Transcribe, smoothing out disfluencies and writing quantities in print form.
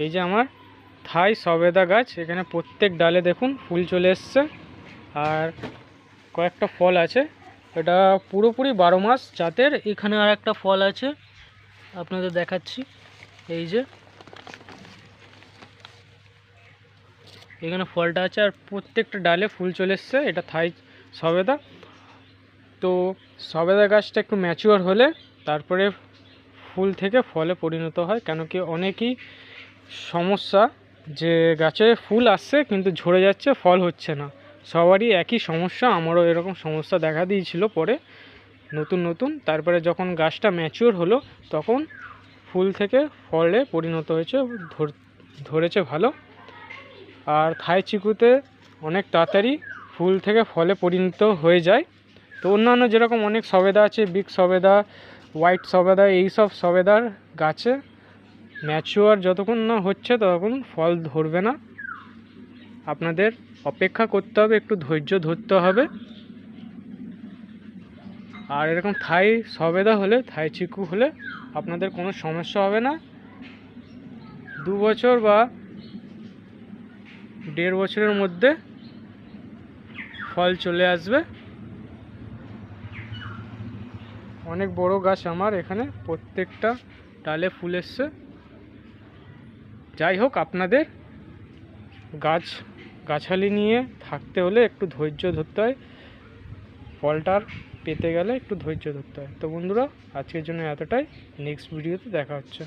এই যে আমার থাই সবেদা গাছ, এখানে প্রত্যেক ডালে দেখুন ফুল চলে এসছে আর কয়েকটা ফল আছে। এটা পুরোপুরি 12 মাস জাতের। এখানে আর একটা ফল আছে, আপনাদের দেখাচ্ছি। এই যে এখানে ফলটা আছে আর প্রত্যেকটা ডালে ফুল চলে এসছে। এটা থাই সবেদা। তো সবেদা গাছটা একটু ম্যাচিওর হলে তারপরে ফুল থেকে ফলে পরিণত হয়। কেন কি অনেকই সমস্যা যে গাছে ফুল আসছে কিন্তু ঝরে যাচ্ছে, ফল হচ্ছে না। সবারই একই সমস্যা, আমারও এরকম সমস্যা দেখা দিয়েছিল পরে নতুন। তারপরে যখন গাছটা ম্যাচিওর হলো তখন ফুল থেকে ফলে পরিণত হয়েছে, ধরেছে ভালো। আর থাই চিকুতে অনেক তাড়াতাড়ি ফুল থেকে ফলে পরিণত হয়ে যায়। তো অন্যান্য যেরকম অনেক সবেদা আছে, বিগ সবেদা, হোয়াইট সবেদা, এই সব সবেদার গাছে ম্যাচিওর যতক্ষণ না হচ্ছে ততক্ষণ ফল ধরবে না। আপনাদের অপেক্ষা করতে হবে, একটু ধৈর্য ধরতে হবে। আর এরকম থাই সবেদা হলে, থাই চিকু হলে আপনাদের কোনো সমস্যা হবে না। 2 বছর বা 1.5 বছরের মধ্যে ফল চলে আসবে। অনেক বড় গাছ আমার এখানে, প্রত্যেকটা ডালে ফুল এসছে। যাই হোক, আপনাদের গাছালি নিয়ে থাকতে হলে একটু ধৈর্য ধরতে হয়, ফলটার পেতে গেলে একটু ধৈর্য ধরতে হয়। তো বন্ধুরা, আজকের জন্য এতটাই। নেক্সট ভিডিওতে দেখা হচ্ছে।